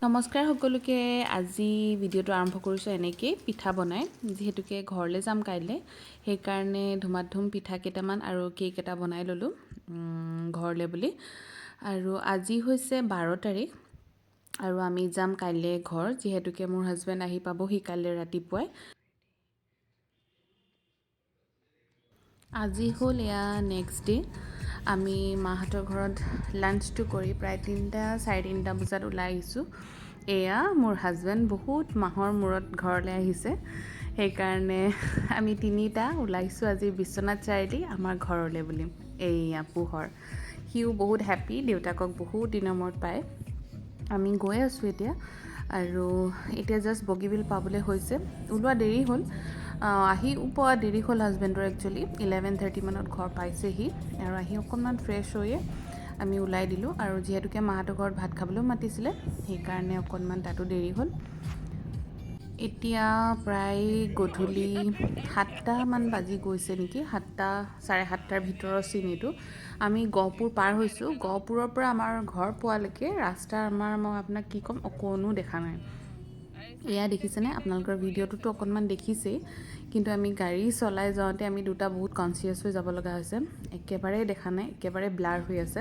নমস্কাৰ সকলোকে আজি ভিডিঅ'টো আৰম্ভ কৰিছোঁ এনেকৈ পিঠা বনাই যিহেতুকে ঘৰলৈ যাম কাইলৈ সেইকাৰণে ধুমাধুম পিঠা কেইটামান আৰু কেক এটা বনাই ল'লোঁ ঘৰলৈ বুলি আৰু আজি হৈছে 12 তাৰিখ আৰু আমি যাম কাইলৈ ঘৰ যিহেতুকে মোৰ হাজবেণ্ড আহি পাবহি কাইলৈ ৰাতিপুৱাই আজি হ'ল এয়া নেক্সট ডে আমি মাহঁতৰ ঘৰত লাঞ্চটো কৰি প্ৰায় 3:30 বজাত ওলাই আহিছোঁ এয়া মোৰ হাজবেণ্ড বহুত মাহৰ মূৰত ঘৰলৈ আহিছে সেইকাৰণে আমি তিনিটা ওলাইছোঁ আজি বিশ্বনাথ চাৰিআলি আমাৰ ঘৰলৈ বুলি এয়া পোহৰ সিও বহুত হেপী দেউতাকক বহুত দিনৰ মূৰত পায় আমি গৈ আছোঁ এতিয়া আৰু এতিয়া জাষ্ট বগীবিল পাবলৈ হৈছে ওলোৱা দেৰি হ'ল আহি পোৱা দেৰি হ'ল হাজবেণ্ডৰ একচুৱেলি 11:30 মানত ঘৰ পাইছেহি আৰু আহি অকণমান ফ্ৰেছ হৈয়ে আমি ওলাই দিলোঁ আৰু যিহেতুকে মাহঁতৰ ঘৰত ভাত খাবলৈও মাতিছিলে সেইকাৰণে অকণমান তাতো দেৰি হ'ল এতিয়া প্ৰায় গধূলি 7টামান বাজি গৈছে নেকি 7:30 ভিতৰৰ চিনিটো আমি গহপুৰ পাৰ হৈছোঁ গহপুৰৰ পৰা আমাৰ ঘৰ পোৱালৈকে ৰাস্তা মই আপোনাক কি ক'ম অকণো দেখা নাই এয়া দেখিছেনে আপোনালোকৰ ভিডিঅ'টোতো অকণমান দেখিছেই কিন্তু আমি গাড়ী চলাই যাওঁতে আমি দুটা বহুত কনচিয়াছ হৈ যাব লগা হৈছে একেবাৰে দেখা নাই একেবাৰে ব্লাৰ হৈ আছে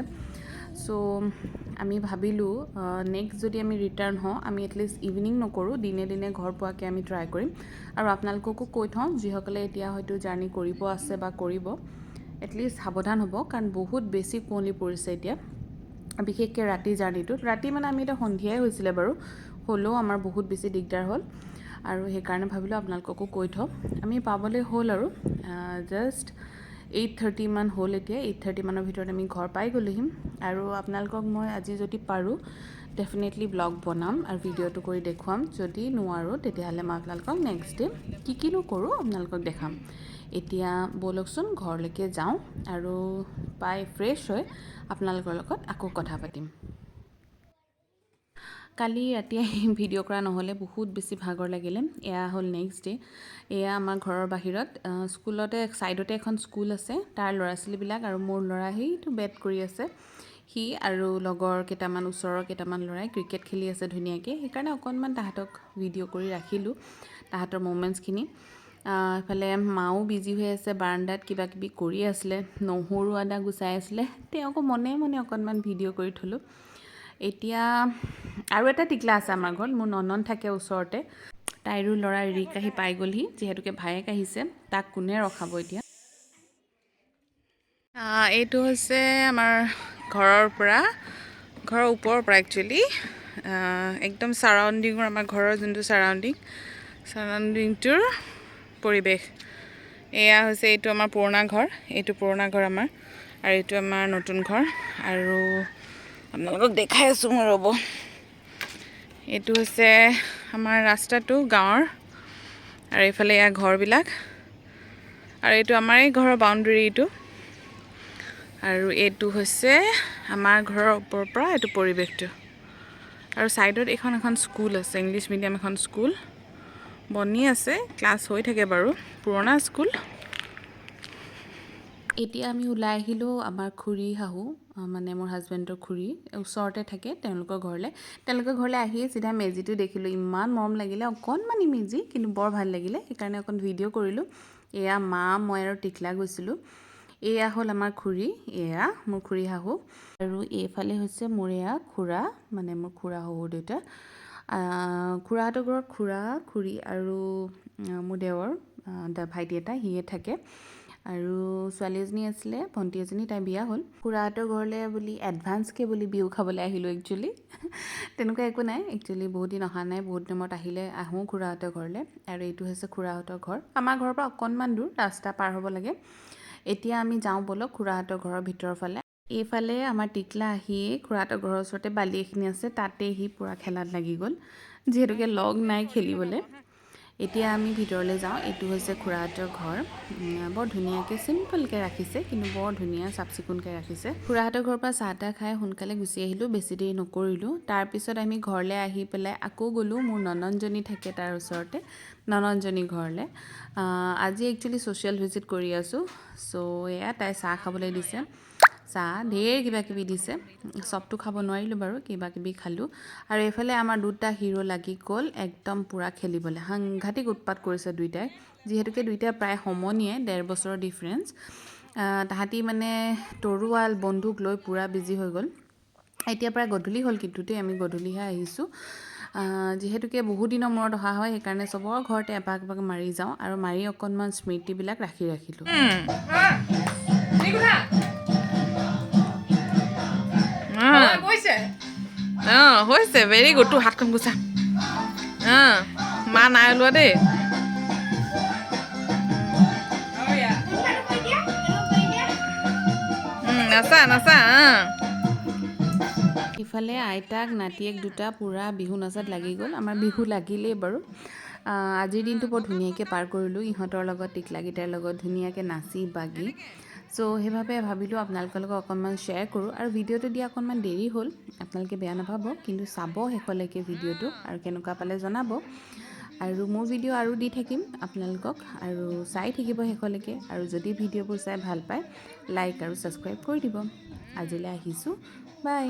সো আমি ভাবিলোঁ নেক্সট যদি আমি ৰিটাৰ্ণ হওঁ আমি এটলিষ্ট ইভিনিং নকৰোঁ দিনে দিনে ঘৰ পোৱাকৈ আমি ট্ৰাই কৰিম আৰু আপোনালোককো কৈ থওঁ যিসকলে এতিয়া হয়তো জাৰ্ণি কৰিব আছে বা কৰিব এটলিষ্ট সাৱধান হ'ব কাৰণ বহুত বেছি কুঁৱলী পৰিছে এতিয়া বিশেষকৈ ৰাতি জাৰ্ণিটোত ৰাতি মানে আমি এতিয়া সন্ধিয়াই হৈছিলে বাৰু হ'লেও আমাৰ বহুত বেছি দিগদাৰ হ'ল আৰু সেইকাৰণে ভাবিলোঁ আপোনালোককো কৈ থওঁ আমি পাবলৈ হ'ল আৰু জাষ্ট 8:30 মান হ'ল এতিয়া 8:30 মানৰ ভিতৰত আমি ঘৰ পাই গ'লোহিম আৰু আপোনালোকক মই আজি যদি পাৰোঁ ডেফিনেটলি ব্লগ বনাম আৰু ভিডিঅ'টো কৰি দেখুৱাম যদি নোৱাৰোঁ তেতিয়াহ'লে মই আপোনালোকক নেক্সট ডে কিনো কৰোঁ আপোনালোকক দেখাম এতিয়া ব'লকচোন ঘৰলৈকে যাওঁ আৰু পাই ফ্ৰেছ হৈ আপোনালোকৰ লগত আকৌ কথা পাতিম কালি ৰাতি ভিডিঅ' কৰা নহ'লে বহুত বেছি ভাগৰ লাগিলে এয়া হ'ল নেক্সট ডে এয়া আমাৰ ঘৰৰ বাহিৰত স্কুলতে ছাইডতে এখন স্কুল আছে তাৰ ল'ৰা ছোৱালীবিলাক আৰু মোৰ ল'ৰা সেইটো বেট কৰি আছে সি আৰু লগৰ কেইটামান ওচৰৰ কেইটামান ল'ৰাই ক্ৰিকেট খেলি আছে ধুনীয়াকৈ সেইকাৰণে অকণমান তাহাঁতক ভিডিঅ' কৰি ৰাখিলোঁ তাহাঁতৰ মোমেণ্টছখিনি এফালে মাও বিজি হৈ আছে বাৰাণ্ডাত কিবা কিবি কৰি আছিলে নহৰু আদা গুচাই আছিলে তেওঁকো মনে মনে অকণমান ভিডিঅ' কৰি থ'লোঁ এতিয়া আৰু এটা টিকলা আছে আমাৰ ঘৰত মোৰ ননন থাকে ওচৰতে তাইৰো ল'ৰা ৰিক আহি পাই গ'লহি যিহেতুকে ভায়েক আহিছে তাক কোনে ৰখাব এতিয়া এইটো হৈছে আমাৰ ঘৰৰ ওপৰৰ পৰা একচুৱেলি একদম ছাৰাউণ্ডিঙৰ আমাৰ ঘৰৰ যোনটো ছাৰাউণ্ডিংটোৰ পৰিৱেশ এয়া হৈছে এইটো আমাৰ পুৰণা ঘৰ আমাৰ আৰু এইটো আমাৰ নতুন ঘৰ আৰু আপোনালোকক দেখাই আছোঁ মই ৰ'ব এইটো হৈছে আমাৰ ৰাস্তাটো গাঁৱৰ আৰু এইফালে এয়া ঘৰবিলাক আৰু এইটো আমাৰ এই ঘৰৰ বাউণ্ডেৰী এইটো আৰু এইটো হৈছে আমাৰ ঘৰৰ ওপৰৰ পৰা এইটো পৰিৱেশটো আৰু ছাইডত এখন স্কুল আছে ইংলিছ মিডিয়াম এখন স্কুল বনি আছে ক্লাছ হৈ থাকে বাৰু পুৰণা স্কুল এতিয়া আমি ওলাই আহিলোঁ আমাৰ খুৰী শাহু মানে মোৰ হাজবেণ্ডৰ খুৰী ওচৰতে থাকে তেওঁলোকৰ ঘৰলৈ আহিয়ে চিধা মেজিটো দেখিলোঁ ইমান মৰম লাগিলে অকণমানি মেজি কিন্তু বৰ ভাল লাগিলে সেইকাৰণে অকণ ভিডিঅ' কৰিলোঁ এয়া মা মই আৰু টিকলা গৈছিলোঁ এয়া হ'ল আমাৰ খুৰী এয়া মোৰ খুৰী শাহু আৰু এইফালে হৈছে মোৰ এয়া খুৰা মানে মোৰ খুৰা শহুৰ দেউতা খুৰাহঁতৰ ঘৰত খুৰা খুৰী আৰু মোৰ দেৱৰ ভাইটি এটা সিয়ে থাকে আৰু ছোৱালী এজনী আছিলে ভণ্টি এজনী তাই বিয়া হ'ল খুৰাহঁতৰ ঘৰলৈ বুলি এডভান্সকৈ বুলি বিহু খাবলৈ আহিলোঁ একচুৱেলি তেনেকুৱা একো নাই একচুৱেলি বহুত দিন অহা নাই বহুত দিনত আহোঁ খুৰাহঁতৰ ঘৰলৈ আৰু এইটো হৈছে খুৰাহঁতৰ ঘৰ আমাৰ ঘৰৰ পৰা অকণমান দূৰ ৰাস্তা পাৰ হ'ব লাগে এতিয়া আমি যাওঁ ব'লক খুৰাহঁতৰ ঘৰৰ ভিতৰৰ ফালে এইফালে আমাৰ টিকলা আহিয়ে খুৰাহঁতৰ ঘৰৰ ওচৰতে বালি এখিনি আছে তাতে সি পূৰা খেলাত লাগি গ'ল যিহেতুকে লগ নাই খেলিবলৈ এতিয়া আমি ভিতৰলৈ যাওঁ এইটো হৈছে খুৰাহঁতৰ ঘৰ বৰ ধুনীয়াকৈ চিম্পলকৈ ৰাখিছে কিন্তু বৰ ধুনীয়া চাফ চিকুণকৈ ৰাখিছে খুৰাহঁতৰ ঘৰৰ পৰা চাহ তাহ খাই সোনকালে গুচি আহিলোঁ বেছি দেৰি নকৰিলোঁ তাৰপিছত আমি ঘৰলৈ আহি পেলাই আকৌ গ'লোঁ মোৰ নননজনী থাকে তাৰ ওচৰতে নননজনী ঘৰলৈ আজি একচুৱেলি ছ'চিয়েল ভিজিট কৰি আছোঁ চ' এয়া তাই চাহ খাবলৈ দিছে চাহ ঢেৰ কিবা কিবি দিছে চবটো খাব নোৱাৰিলোঁ বাৰু কিবা কিবি খালোঁ আৰু এইফালে আমাৰ দুটা হিৰো লাগি গ'ল একদম পূৰা খেলিবলৈ সাংঘাতিক উৎপাত কৰিছে দুইটাই যিহেতুকে দুইটাই প্ৰায় সমনীয়াই 1.5 বছৰৰ ডিফাৰেঞ্চ তাহাঁতি মানে তৰোৱাল বন্দুক লৈ পূৰা বিজি হৈ গ'ল এতিয়া প্ৰায় গধূলি হ'ল কিন্তু আমি গধূলিহে আহিছোঁ যিহেতুকে বহুত দিনৰ মূৰত অহা হয় সেইকাৰণে চবৰ ঘৰতে এপাক এপাক মাৰি যাওঁ আৰু মাৰি অকণমান স্মৃতিবিলাক ৰাখিলোঁ হৈছে ভেৰি গুড তোৰ হাতখন গুচা মা নাই ওলোৱা দেই নাচা নাচা ইফালে আইতাক নাতিয়েক দুটা পূৰা বিহু নাচত লাগি গ'ল আমাৰ বিহু লাগিলেই বাৰু আজিৰ দিনটো বৰ ধুনীয়াকৈ পাৰ কৰিলোঁ ইহঁতৰ লগত টিকলাগিটাৰ লগত ধুনীয়াকৈ নাচি বাগি চ' সেইবাবে ভাবিলোঁ আপোনালোকৰ লগত অকণমান শ্বেয়াৰ কৰোঁ আৰু ভিডিঅ'টো দিয়া অকণমান দেৰি হ'ল আপোনালোকে বেয়া নাপাব কিন্তু চাব শেষলৈকে ভিডিঅ'টো আৰু কেনেকুৱা পালে জনাব আৰু মোৰ ভিডিঅ' আৰু দি থাকিম আপোনালোকক আৰু চাই থাকিব শেষলৈকে আৰু যদি ভিডিঅ'বোৰ চাই ভাল পায় লাইক আৰু ছাবস্ক্ৰাইব কৰি দিব আজিলৈ আহিছোঁ বাই